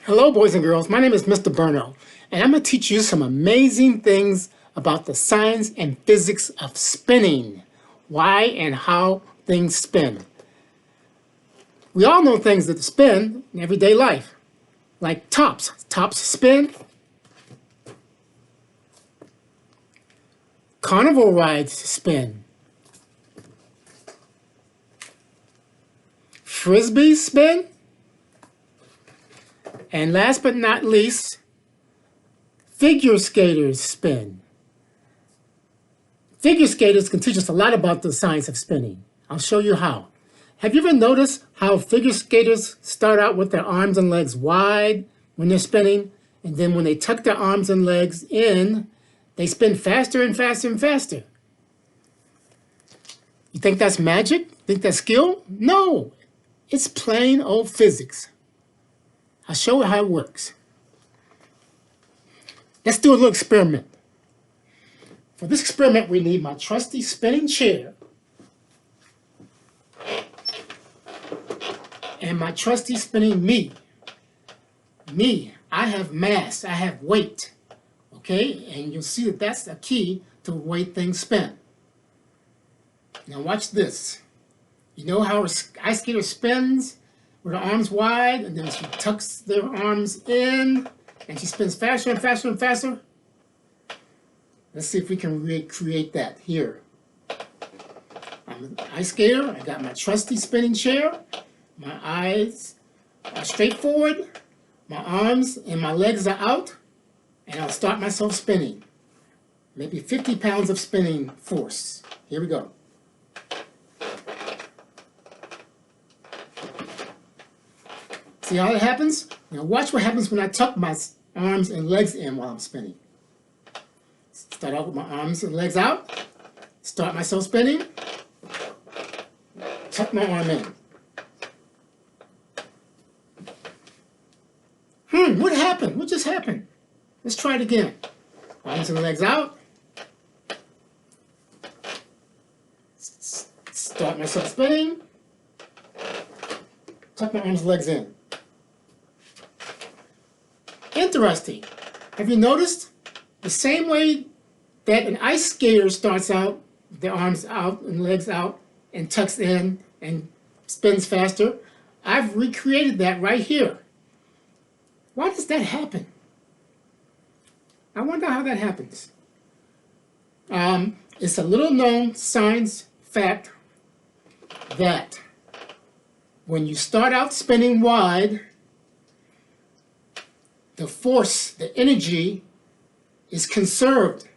Hello, boys and girls. My name is Mr. Burno, and I'm going to teach you some amazing things about the science and physics of spinning. Why and how things spin. We all know things that spin in everyday life, like tops. Tops spin. Carnival rides spin. Frisbees spin. And last but not least, figure skaters spin. Figure skaters can teach us a lot about the science of spinning. I'll show you how. Have you ever noticed how figure skaters start out with their arms and legs wide when they're spinning, and then when they tuck their arms and legs in, they spin faster and faster and faster? You think that's magic? Think that's skill? No, it's plain old physics. I'll show you how it works. Let's do a little experiment. For this experiment, we need my trusty spinning chair and my trusty spinning me. I have mass, I have weight, okay? And you'll see that that's the key to the way things spin. Now watch this. You know how an ice skater spins with her arms wide, and then she tucks their arms in, and she spins faster and faster and faster? Let's see if we can recreate that here. I'm an ice skater. I got my trusty spinning chair. My eyes are straight forward. My arms and my legs are out, and I'll start myself spinning. Maybe 50 pounds of spinning force. Here we go. See how it happens? Now watch what happens when I tuck my arms and legs in while I'm spinning. Start out with my arms and legs out. Start myself spinning. Tuck my arm in. What happened? What just happened? Let's try it again. Arms and legs out. Start myself spinning. Tuck my arms and legs in. Interesting. Have you noticed? The same way that an ice skater starts out, their arms out and legs out, and tucks in and spins faster, I've recreated that right here. Why does that happen? I wonder how that happens. It's a little known science fact that when you start out spinning wide, the force, the energy, is conserved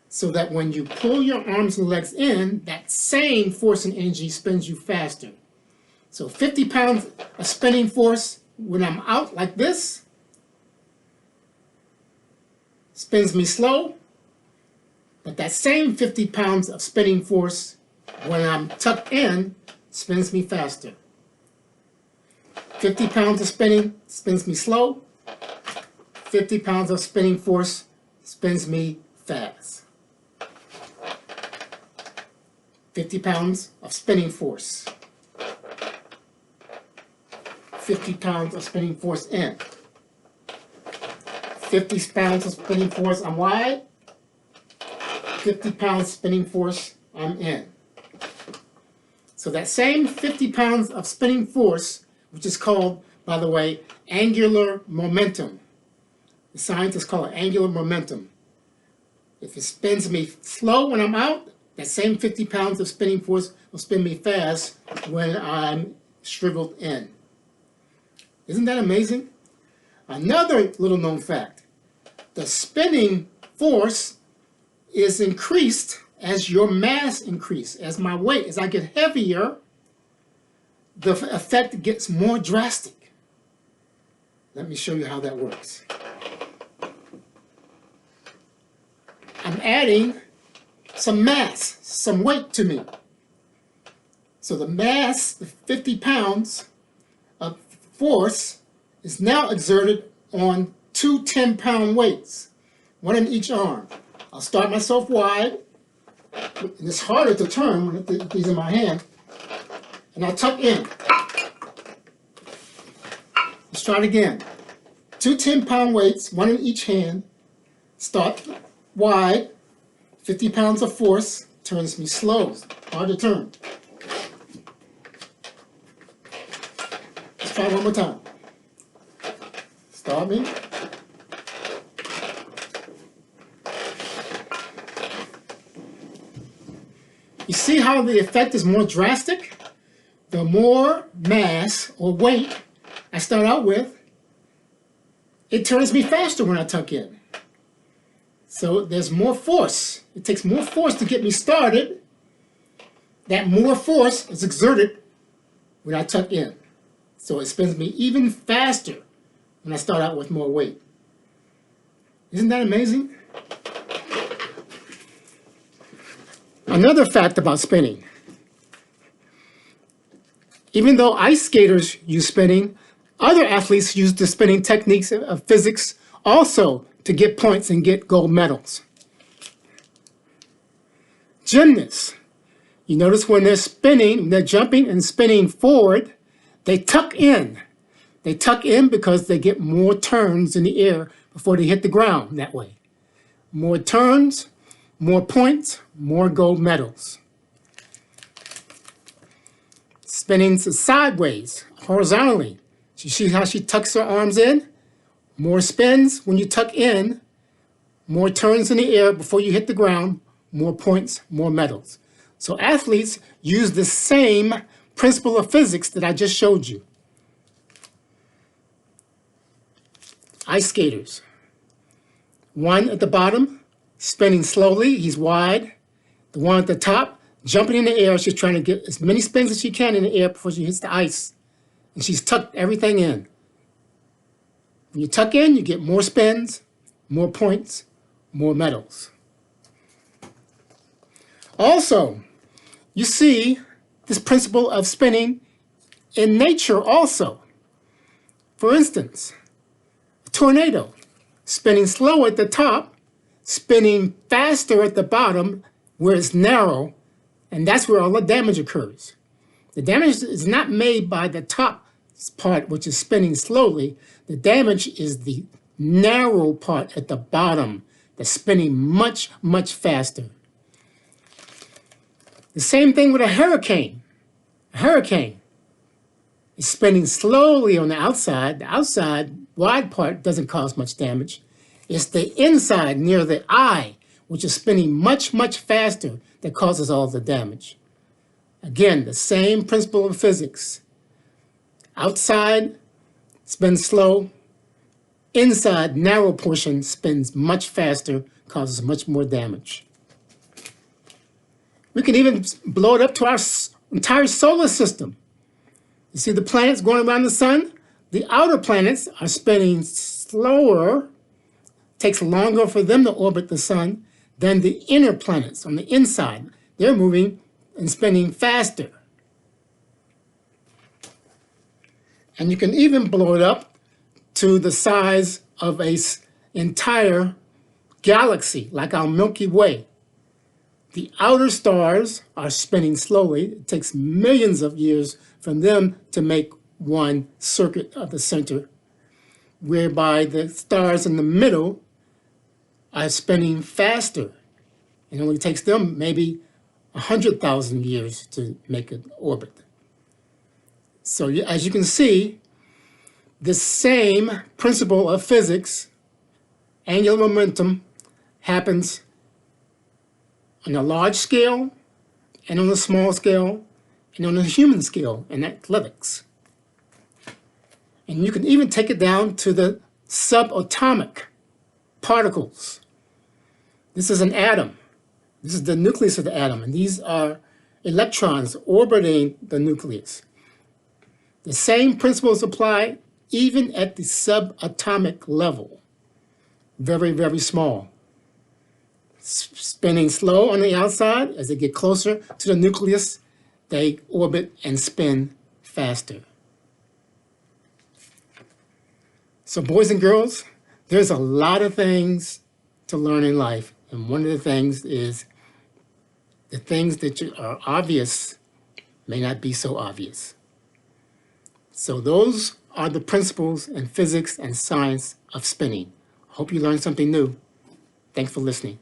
so that when you pull your arms and legs in, that same force and energy spins you faster. So 50 pounds of spinning force when I'm out like this spins me slow, but that same 50 pounds of spinning force when I'm tucked in spins me faster. 50 pounds of spinning spins me slow. 50 pounds of spinning force spins me fast. 50 pounds of spinning force. 50 pounds of spinning force in. 50 pounds of spinning force, I'm wide. 50 pounds spinning force, I'm in. So that same 50 pounds of spinning force, which is called, by the way, angular momentum. The scientists call it angular momentum. If it spins me slow when I'm out, that same 50 pounds of spinning force will spin me fast when I'm shriveled in. Isn't that amazing? Another little known fact. The spinning force is increased as your mass increases. As my weight, as I get heavier, the effect gets more drastic. Let me show you how that works. I'm adding some mass, some weight to me. So the mass, the 50 pounds of force, is now exerted on two 10-pound weights, one in each arm. I'll start myself wide, and it's harder to turn when these in my hand, and I'll tuck in. Let's try it again. Two 10-pound weights, one in each hand. Start wide, 50 pounds of force, turns me slow, hard to turn. Let's try one more time. Start me. You see how the effect is more drastic? The more mass or weight I start out with, it turns me faster when I tuck in. So there's more force. It takes more force to get me started. That more force is exerted when I tuck in. So it spins me even faster when I start out with more weight. Isn't that amazing? Another fact about spinning. Even though ice skaters use spinning, other athletes use the spinning techniques of physics also to get points and get gold medals. Gymnasts, you notice when they're spinning, they're jumping and spinning forward, they tuck in. They tuck in because they get more turns in the air before they hit the ground that way. More turns, more points, more gold medals. Spinning sideways, horizontally. You see how she tucks her arms in? More spins when you tuck in, more turns in the air before you hit the ground, more points, more medals. So athletes use the same principle of physics that I just showed you. Ice skaters. One at the bottom, spinning slowly, he's wide. The one at the top, jumping in the air, she's trying to get as many spins as she can in the air before she hits the ice. And she's tucked everything in. When you tuck in, you get more spins, more points, more medals. Also, you see this principle of spinning in nature also. For instance, a tornado, spinning slow at the top, spinning faster at the bottom where it's narrow, and that's where all the damage occurs. The damage is not made by the top part, which is spinning slowly. The damage is the narrow part at the bottom that's spinning much, much faster. The same thing with a hurricane. A hurricane is spinning slowly on the outside. The outside wide part doesn't cause much damage. It's the inside near the eye, which is spinning much, much faster, that causes all the damage. Again, the same principle of physics. Outside spins slow. Inside, narrow portion spins much faster, causes much more damage. We can even blow it up to our entire solar system. You see the planets going around the sun? The outer planets are spinning slower. It takes longer for them to orbit the sun than the inner planets on the inside. They're moving and spinning faster. And you can even blow it up to the size of an entire galaxy, like our Milky Way. The outer stars are spinning slowly. It takes millions of years for them to make one circuit of the center, whereby the stars in the middle are spinning faster. It only takes them maybe 100,000 years to make an orbit. So as you can see, the same principle of physics, angular momentum, happens on a large scale and on a small scale and on a human scale in athletics. And you can even take it down to the subatomic particles. This is an atom. This is the nucleus of the atom, and these are electrons orbiting the nucleus. The same principles apply even at the subatomic level. Very, very small. Spinning slow on the outside. As they get closer to the nucleus, they orbit and spin faster. So boys and girls, there's a lot of things to learn in life. And one of the things is the things that are obvious may not be so obvious. So those are the principles in physics and science of spinning. Hope you learned something new. Thanks for listening.